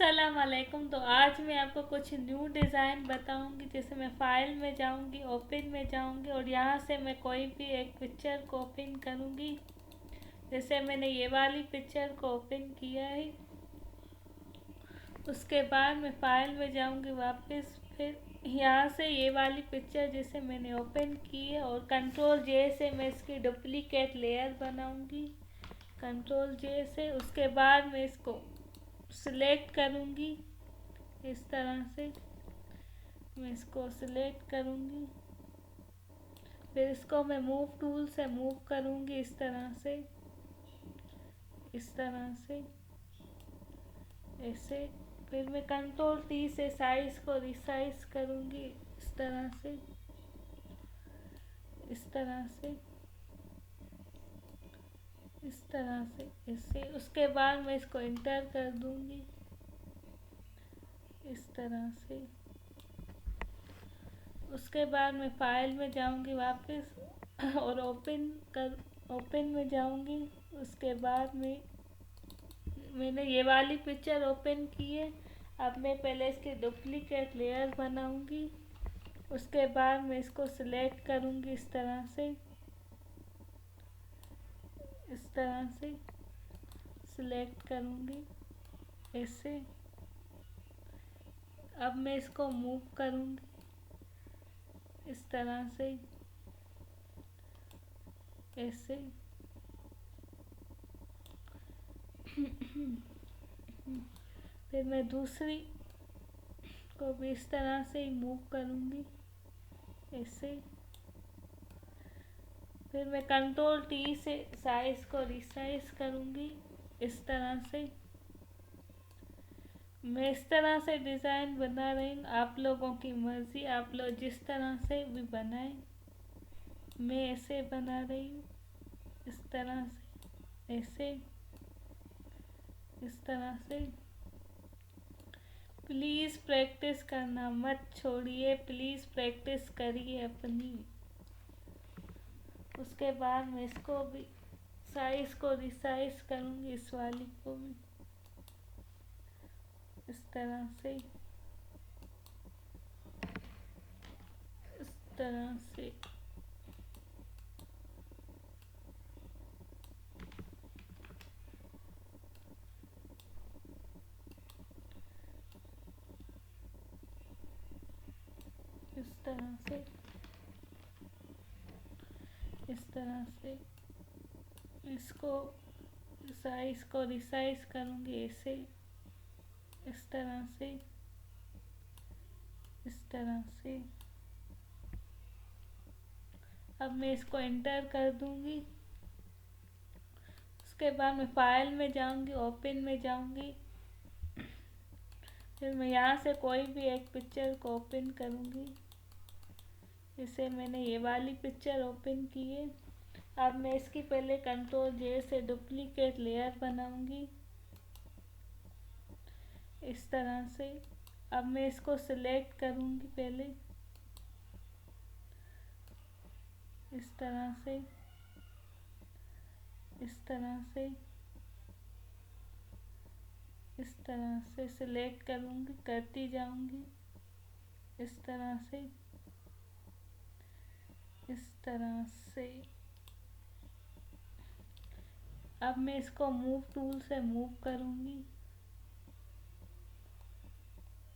अस्सलाम वालेकुम। तो आज मैं आपको कुछ न्यू डिज़ाइन बताऊंगी। जैसे मैं फ़ाइल में जाऊंगी, ओपन में जाऊंगी और यहाँ से मैं कोई भी एक पिक्चर को ओपन करूंगी। जैसे मैंने ये वाली पिक्चर को ओपन किया है, उसके बाद मैं फ़ाइल में जाऊंगी वापस। फिर यहाँ से ये वाली पिक्चर जैसे मैंने ओपन की है और कंट्रोल जे से मैं इसकी डुप्लीकेट लेयर बनाऊंगी। कंट्रोल जे से उसके बाद मैं इसको सिलेक्ट करूंगी। इस तरह से मैं इसको सिलेक्ट करूंगी। फिर इसको मैं मूव टूल से मूव करूंगी इस तरह से, इस तरह से, ऐसे। फिर मैं कंट्रोल टी से साइज को रिसाइज करूंगी इस तरह से, इस तरह से, इस तरह से, ऐसे। उसके बाद मैं इसको इंटर कर दूंगी इस तरह से। उसके बाद मैं फ़ाइल में जाऊंगी वापस और ओपन में जाऊंगी। उसके बाद मैंने ये वाली पिक्चर ओपन की है। अब मैं पहले इसकी डुप्लीकेट लेयर बनाऊंगी। उसके बाद मैं इसको सिलेक्ट करूंगी इस तरह से, इस तरह से सिलेक्ट करूंगी ऐसे। अब मैं इसको मूव करूंगी इस तरह से, ऐसे। फिर मैं दूसरी को भी इस तरह से ही मूव करूंगी ऐसे। फिर मैं कंट्रोल टी से साइज को रिसाइज करूंगी इस तरह से। मैं इस तरह से डिज़ाइन बना रही हूँ, आप लोगों की मर्ज़ी, आप लोग जिस तरह से भी बनाएं। मैं ऐसे बना रही हूँ इस तरह से, ऐसे, इस तरह से। प्लीज़ प्रैक्टिस करना मत छोड़िए, प्लीज़ प्रैक्टिस करिए अपनी। उसके बाद मैं इसको भी साइज को रिसाइज करूँगी, इस वाली को भी इस तरह से, इस तरह से। इस तरह से, इस तरह से इसको साइज को रिसाइज करूँगी ऐसे, इस तरह से, इस तरह से। अब मैं इसको एंटर कर दूँगी। उसके बाद मैं फ़ाइल में जाऊँगी, ओपन में जाऊँगी। फिर मैं यहाँ से कोई भी एक पिक्चर को ओपन करूँगी। जैसे मैंने ये वाली पिक्चर ओपन की है। अब मैं इसकी पहले कंट्रोल जे से डुप्लीकेट लेयर बनाऊँगी इस तरह से। अब मैं इसको सिलेक्ट करूँगी पहले इस तरह से, इस तरह से, इस तरह से सिलेक्ट करूँगी, करती जाऊँगी इस तरह से, इस तरह से। अब मैं इसको मूव टूल से मूव करूँगी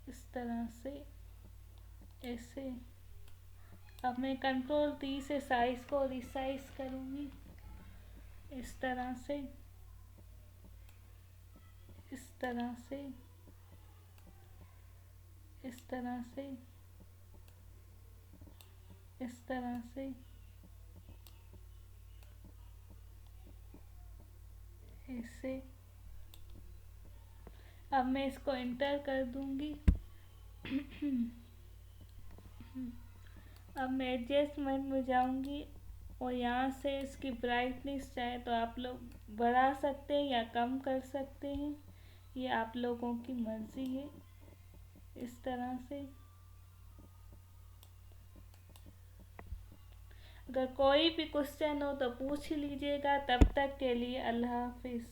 इस तरह से, ऐसे। अब मैं कंट्रोल टी से साइज को रिसाइज करूँगी इस तरह से, इस तरह से, इस तरह से, इस तरह से, ऐसे। अब मैं इसको एंटर कर दूँगी। अब मैं एडजस्टमेंट में जाऊँगी और यहाँ से इसकी ब्राइटनेस चाहे तो आप लोग बढ़ा सकते हैं या कम कर सकते हैं, ये आप लोगों की मर्ज़ी है। इस तरह से। अगर कोई भी क्वेश्चन हो तो पूछ लीजिएगा। तब तक के लिए अल्लाह हाफिज़।